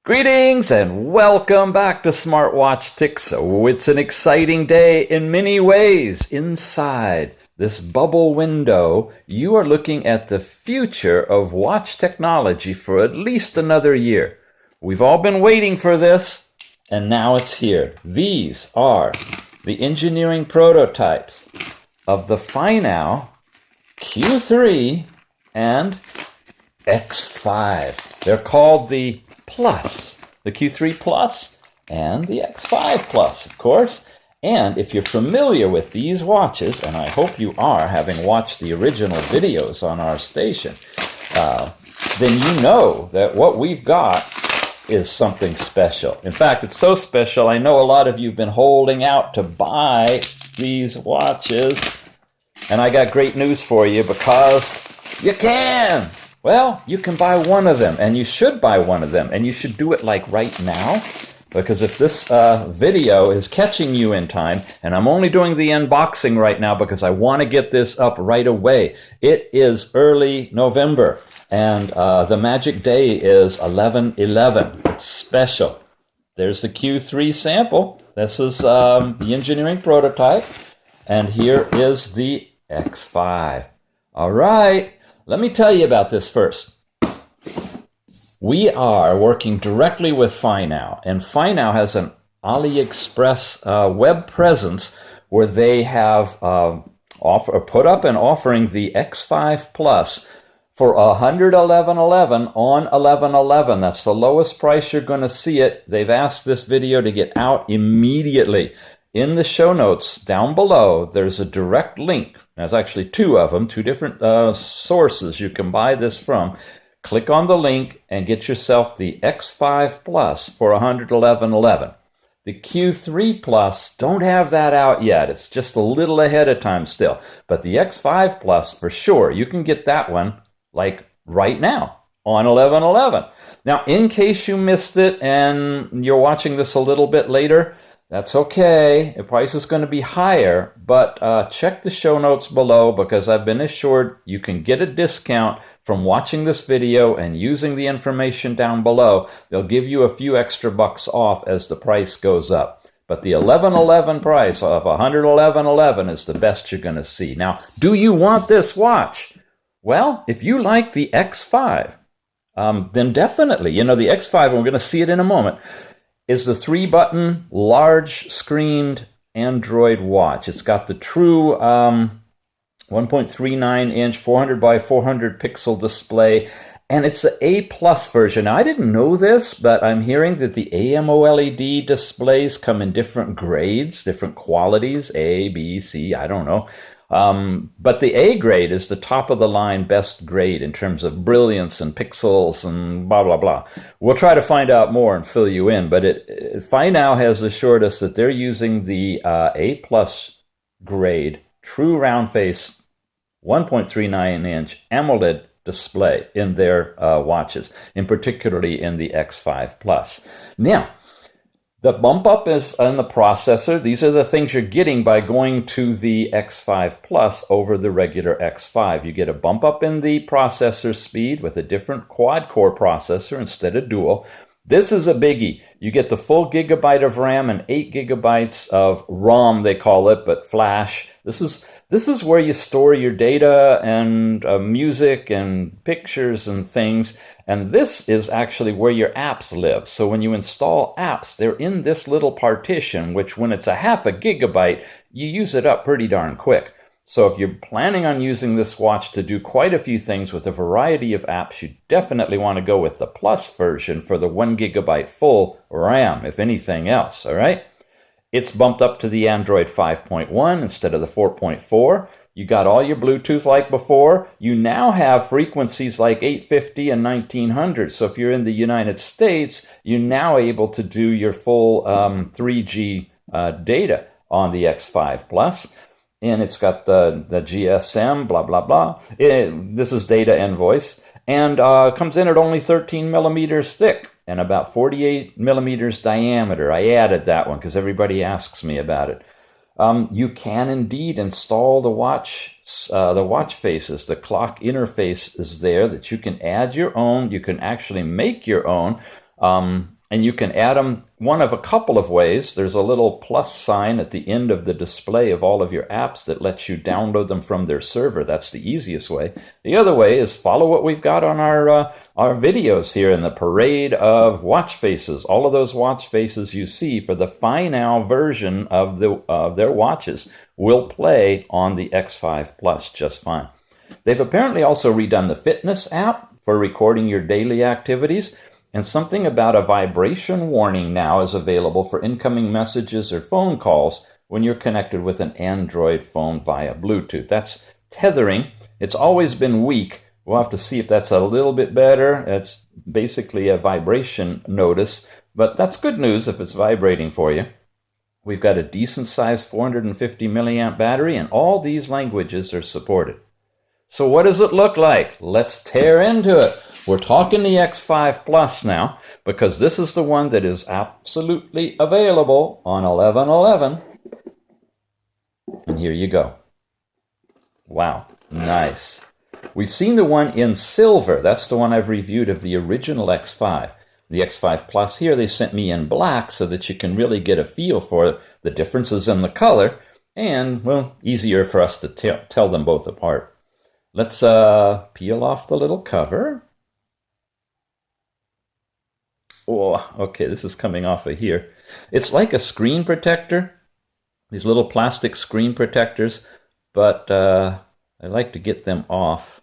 Greetings and welcome back to Smartwatch Ticks. It's an exciting day in many ways. Inside this bubble window, you are looking at the future of watch technology for at least another year. We've all been waiting for this, and now it's here. These are the engineering prototypes of the FINOW Q3 and X5. They're called the Plus, the Q3 Plus and the X5 Plus, of course. And if you're familiar with these watches, and I hope you are, having watched the original videos on our station, then you know that what we've got is something special. In fact, it's so special, I know a lot of you have been holding out to buy these watches, and I got great news for you because you can! Well, you can buy one of them, and you should buy one of them, and you should do it like right now, because if this video is catching you in time, and I'm only doing the unboxing right now because I want to get this up right away. It is early November, and the magic day is 11/11. It's special. There's the Q3 sample. This is the engineering prototype, and here is the X5. All right. Let me tell you about this first. We are working directly with FINOW, and FINOW has an AliExpress web presence where they have put up and offering the X5 Plus for $111.11 on 11/11. That's the lowest price you're going to see it. They've asked this video to get out immediately. In the show notes down below, there's a direct link. There's actually two of them, two different sources you can buy this from. Click on the link and get yourself the X5 Plus for $111.11. The Q3 Plus, don't have that out yet. It's just a little ahead of time still. But the X5 Plus, for sure, you can get that one like right now on 11/11. Now, in case you missed it and you're watching this a little bit later, that's okay. The price is going to be higher, but check the show notes below because I've been assured you can get a discount from watching this video and using the information down below. They'll give you a few extra bucks off as the price goes up. But the 11/11 price of $111.11 is the best you're going to see. Now, do you want this watch? Well, if you like the X5, then definitely. You know, the X5, and we're going to see it in a moment, is the 3-button, large-screened Android watch. It's got the true 1.39-inch, 400 by 400 pixel display, and it's the A+ version. Now, I didn't know this, but I'm hearing that the AMOLED displays come in different grades, different qualities, A, B, C, I don't know. But the A grade is the top of the line best grade in terms of brilliance and pixels and blah, blah, blah. We'll try to find out more and fill you in, but FINOW has assured us that they're using the A+ grade true round face 1.39-inch AMOLED display in their watches, and particularly in the X5 Plus. Now, the bump up is in the processor. These are the things you're getting by going to the X5 Plus over the regular X5. You get a bump up in the processor speed with a different quad-core processor instead of dual. This is a biggie. You get the full gigabyte of RAM and 8 gigabytes of ROM, they call it, but flash. This is where you store your data and music and pictures and things. And this is actually where your apps live. So when you install apps, they're in this little partition, which when it's a half a gigabyte, you use it up pretty darn quick. So if you're planning on using this watch to do quite a few things with a variety of apps, you definitely want to go with the Plus version for the 1 gigabyte full RAM, if anything else, all right? It's bumped up to the Android 5.1 instead of the 4.4. You got all your Bluetooth like before. You now have frequencies like 850 and 1900. So if you're in the United States, you're now able to do your full 3G data on the X5 Plus. And it's got the GSM, blah, blah, blah. This is data and voice. And comes in at only 13 millimeters thick and about 48 millimeters diameter. I added that one because everybody asks me about it. You can indeed install the watch faces. The clock interface is there that you can add your own. You can actually make your own. And you can add them one of a couple of ways. There's a little plus sign at the end of the display of all of your apps that lets you download them from their server. That's the easiest way. The other way is follow what we've got on our videos here in the parade of watch faces. All of those watch faces you see for the FINOW version of their watches will play on the X5 Plus just fine. They've apparently also redone the fitness app for recording your daily activities. And something about a vibration warning now is available for incoming messages or phone calls when you're connected with an Android phone via Bluetooth. That's tethering. It's always been weak. We'll have to see if that's a little bit better. It's basically a vibration notice, but that's good news if it's vibrating for you. We've got a decent sized 450 milliamp battery, and all these languages are supported. So what does it look like? Let's tear into it. We're talking the X5 Plus now, because this is the one that is absolutely available on 11/11. And here you go. Wow, nice. We've seen the one in silver. That's the one I've reviewed of the original X5. The X5 Plus here, they sent me in black so that you can really get a feel for the differences in the color and, well, easier for us to tell them both apart. Let's peel off the little cover. Oh, okay, this is coming off of here. It's like a screen protector, these little plastic screen protectors, but I like to get them off.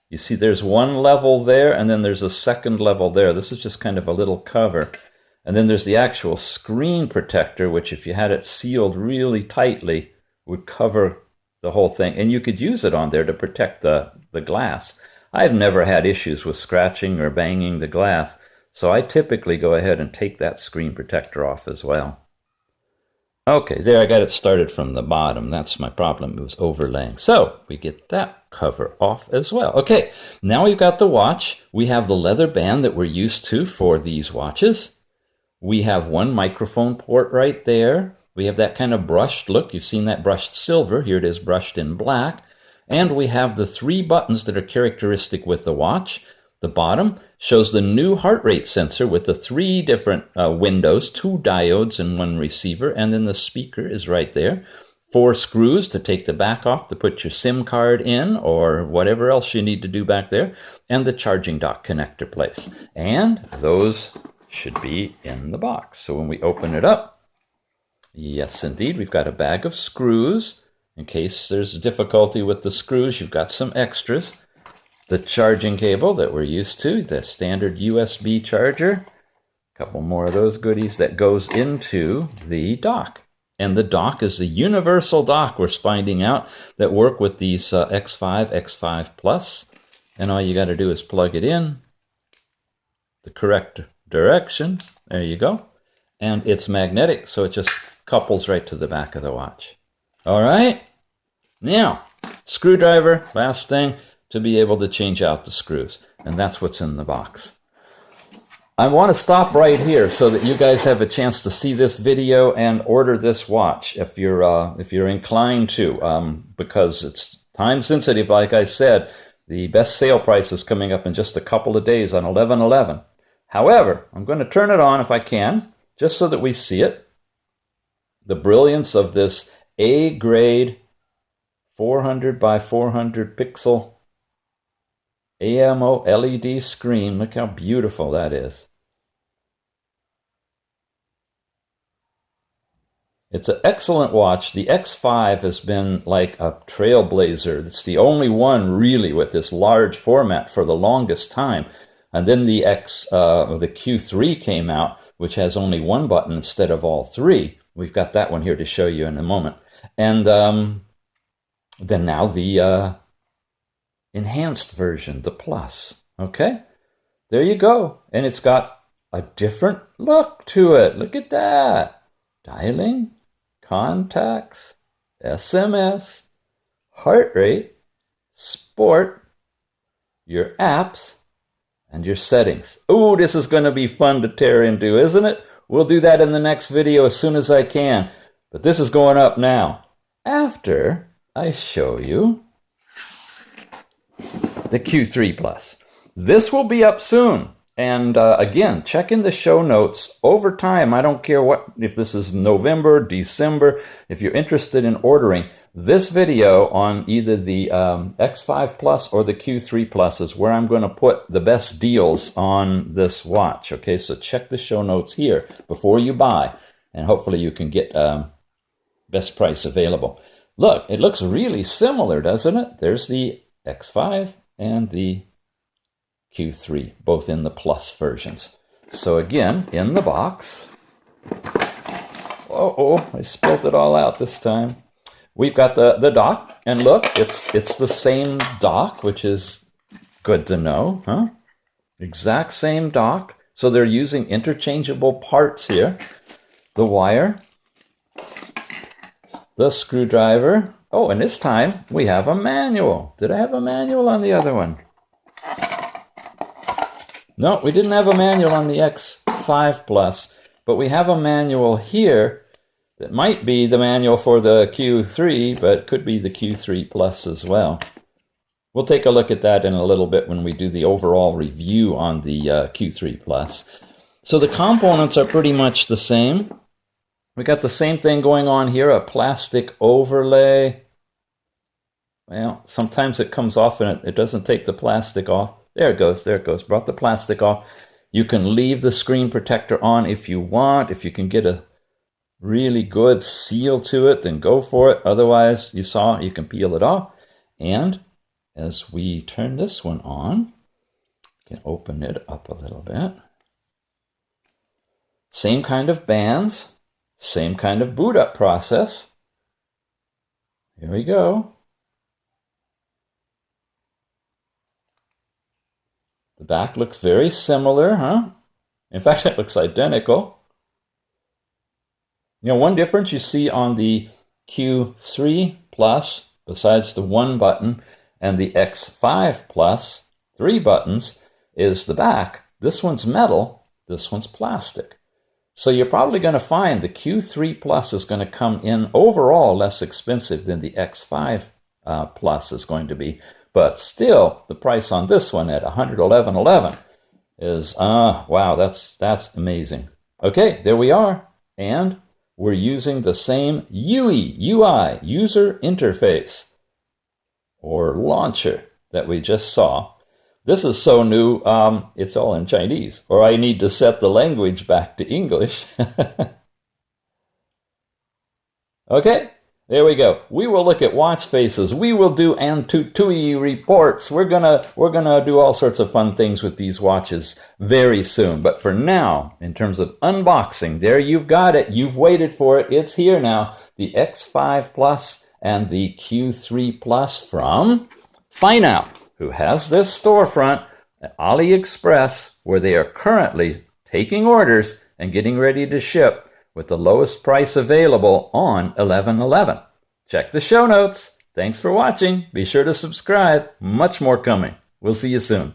You see there's one level there, and then there's a second level there. This is just kind of a little cover. And then there's the actual screen protector, which if you had it sealed really tightly, would cover the whole thing. And you could use it on there to protect the glass. I've never had issues with scratching or banging the glass. So I typically go ahead and take that screen protector off as well. Okay, there I got it started from the bottom. That's my problem, it was overlaying. So we get that cover off as well. Okay, now we've got the watch. We have the leather band that we're used to for these watches. We have one microphone port right there. We have that kind of brushed look. You've seen that brushed silver. Here it is brushed in black. And we have the 3 buttons that are characteristic with the watch. The bottom shows the new heart rate sensor with the 3 different windows, 2 diodes and 1 receiver, and then the speaker is right there. 4 screws to take the back off to put your SIM card in or whatever else you need to do back there, and the charging dock connector place. And those should be in the box. So when we open it up, yes indeed, we've got a bag of screws. In case there's difficulty with the screws, you've got some extras. The charging cable that we're used to, the standard USB charger. A couple more of those goodies that goes into the dock. And the dock is the universal dock we're finding out that work with these X5, X5 Plus. And all you got to do is plug it in the correct direction. There you go. And it's magnetic, so it just couples right to the back of the watch. All right. Now, screwdriver, last thing, to be able to change out the screws. And that's what's in the box. I want to stop right here so that you guys have a chance to see this video and order this watch if you're inclined to, because it's time sensitive. Like I said, the best sale price is coming up in just a couple of days on 11/11. However, I'm going to turn it on if I can, just so that we see it. The brilliance of this A-grade 400 by 400 pixel AMO LED screen. Look how beautiful that is. It's an excellent watch. The X5 has been like a trailblazer. It's the only one really with this large format for the longest time. And then the Q3 came out, which has only 1 button instead of all 3. We've got that one here to show you in a moment. And then now the enhanced version, the Plus. Okay, there you go. And it's got a different look to it. Look at that. Dialing, contacts, SMS, heart rate, sport, your apps, and your settings. Oh, this is going to be fun to tear into, isn't it? We'll do that in the next video as soon as I can. But this is going up now, after I show you the Q3 Plus. This will be up soon. And again, check in the show notes over time. I don't care if this is November, December, if you're interested in ordering. This video on either the X5 Plus or the Q3 Plus is where I'm going to put the best deals on this watch. Okay, so check the show notes here before you buy, and hopefully you can get best price available. Look, it looks really similar, doesn't it? There's the X5 and the Q3, both in the Plus versions. So again, in the box. Oh, I spilled it all out this time. We've got the dock, and look, it's the same dock, which is good to know, huh? Exact same dock. So they're using interchangeable parts here. The wire, the screwdriver. Oh, and this time we have a manual. Did I have a manual on the other one? No, we didn't have a manual on the X5 Plus, but we have a manual here that might be the manual for the Q3, but could be the Q3 Plus as well. We'll take a look at that in a little bit when we do the overall review on the Q3 Plus. So the components are pretty much the same. We got the same thing going on here, a plastic overlay. Well, sometimes it comes off and it doesn't take the plastic off. There it goes, brought the plastic off. You can leave the screen protector on if you want. If you can get a really good seal to it, then go for it. Otherwise, you saw, you can peel it off. And as we turn this one on, you can open it up a little bit. Same kind of bands, same kind of boot up process. Here we go. The back looks very similar, huh? In fact, it looks identical. You know, one difference you see on the Q3 Plus, besides the one button, and the X5 Plus, 3 buttons, is the back. This one's metal, this one's plastic. So you're probably going to find the Q3 Plus is going to come in overall less expensive than the X5 Plus is going to be. But still, the price on this one at $111.11 is, wow, that's amazing. Okay, there we are. And we're using the same UI, user interface, or launcher that we just saw. This is so new, it's all in Chinese, or I need to set the language back to English. Okay, there we go. We will look at watch faces. We will do Antutu reports. We're gonna do all sorts of fun things with these watches very soon. But for now, in terms of unboxing, there you've got it. You've waited for it. It's here now. The X5 Plus and the Q3 Plus from FINOW, who has this storefront at AliExpress, where they are currently taking orders and getting ready to ship with the lowest price available on 11/11. Check the show notes. Thanks for watching. Be sure to subscribe. Much more coming. We'll see you soon.